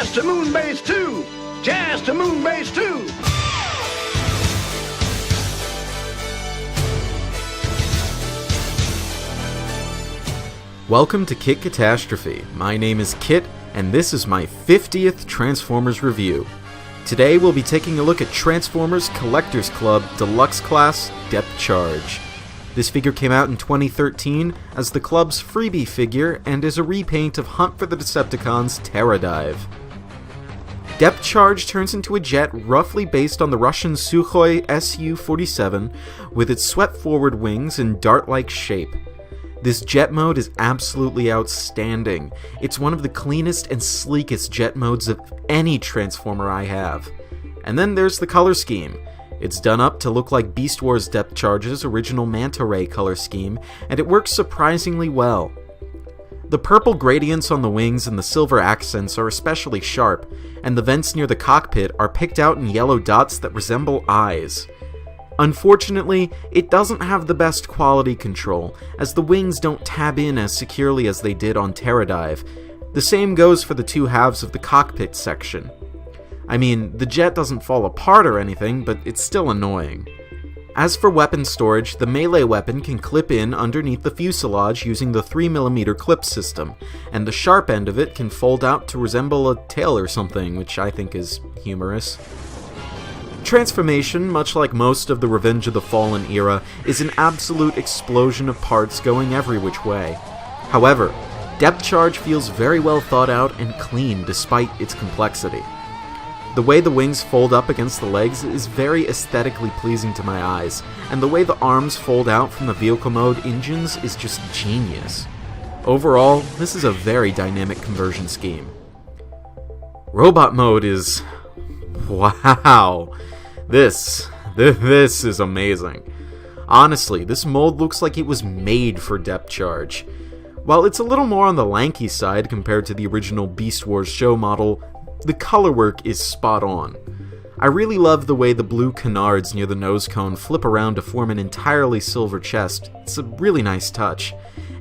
Jazz to Moonbase 2! Jazz to Moonbase 2! Welcome to Kit Katastrophe. My name is Kit, and this is my 50th Transformers review. Today we'll be taking a look at Transformers Collectors Club Deluxe Class Depth Charge. This figure came out in 2013 as the club's freebie figure and is a repaint of Hunt for the Decepticons Terra Dive. Depth Charge turns into a jet roughly based on the Russian Sukhoi Su-47 with its swept-forward wings and dart-like shape. This jet mode is absolutely outstanding. It's one of the cleanest and sleekest jet modes of any Transformer I have. And then there's the color scheme. It's done up to look like Beast Wars Depth Charge's original Manta Ray color scheme, and it works surprisingly well. The purple gradients on the wings and the silver accents are especially sharp, and the vents near the cockpit are picked out in yellow dots that resemble eyes. Unfortunately, it doesn't have the best quality control, as the wings don't tab in as securely as they did on Terra Dive. The same goes for the two halves of the cockpit section. I mean, the jet doesn't fall apart or anything, but it's still annoying. As for weapon storage, the melee weapon can clip in underneath the fuselage using the 3mm clip system, and the sharp end of it can fold out to resemble a tail or something, which I think is humorous. Transformation, much like most of the Revenge of the Fallen era, is an absolute explosion of parts going every which way. However, Depth Charge feels very well thought out and clean despite its complexity. The way the wings fold up against the legs is very aesthetically pleasing to my eyes, and the way the arms fold out from the vehicle mode engines is just genius. Overall, this is a very dynamic conversion scheme. Robot mode is... wow! This is amazing. Honestly, this mold looks like it was made for Depth Charge. While it's a little more on the lanky side compared to the original Beast Wars show model, the color work is spot on. I really love the way the blue canards near the nose cone flip around to form an entirely silver chest. It's a really nice touch.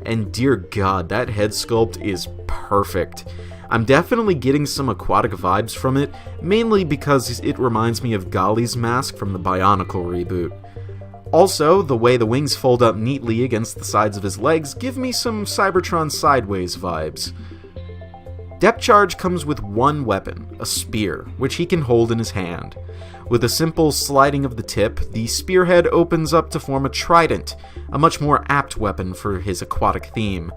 And dear God, that head sculpt is perfect. I'm definitely getting some aquatic vibes from it, mainly because it reminds me of Golly's mask from the Bionicle reboot. Also, the way the wings fold up neatly against the sides of his legs give me some Cybertron Sideways vibes. Depth Charge comes with one weapon, a spear, which he can hold in his hand. With a simple sliding of the tip, the spearhead opens up to form a trident, a much more apt weapon for his aquatic theme.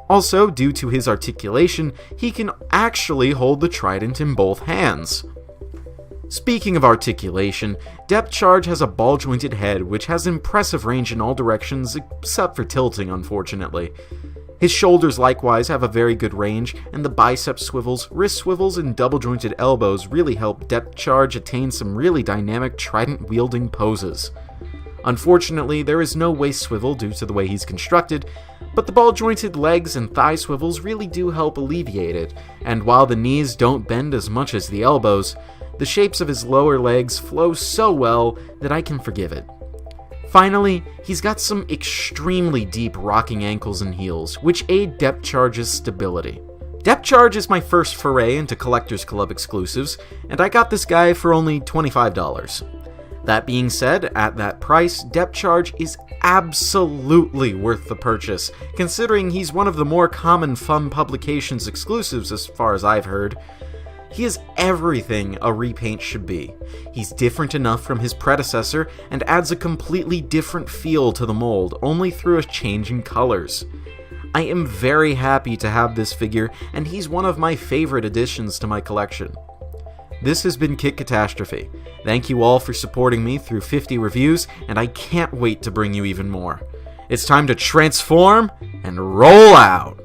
Also, due to his articulation, he can actually hold the trident in both hands. Speaking of articulation, Depth Charge has a ball-jointed head which has impressive range in all directions except for tilting, unfortunately. His shoulders likewise have a very good range, and the bicep swivels, wrist swivels, and double-jointed elbows really help Depth Charge attain some really dynamic trident-wielding poses. Unfortunately, there is no waist swivel due to the way he's constructed, but the ball-jointed legs and thigh swivels really do help alleviate it, and while the knees don't bend as much as the elbows, the shapes of his lower legs flow so well that I can forgive it. Finally, he's got some extremely deep rocking ankles and heels, which aid Depth Charge's stability. Depth Charge is my first foray into Collectors Club exclusives, and I got this guy for only $25. That being said, at that price, Depth Charge is absolutely worth the purchase, considering he's one of the more common Fun Publications exclusives as far as I've heard. He is everything a repaint should be. He's different enough from his predecessor and adds a completely different feel to the mold, only through a change in colors. I am very happy to have this figure, and he's one of my favorite additions to my collection. This has been Kit Katastrophe. Thank you all for supporting me through 50 reviews, and I can't wait to bring you even more. It's time to transform and roll out!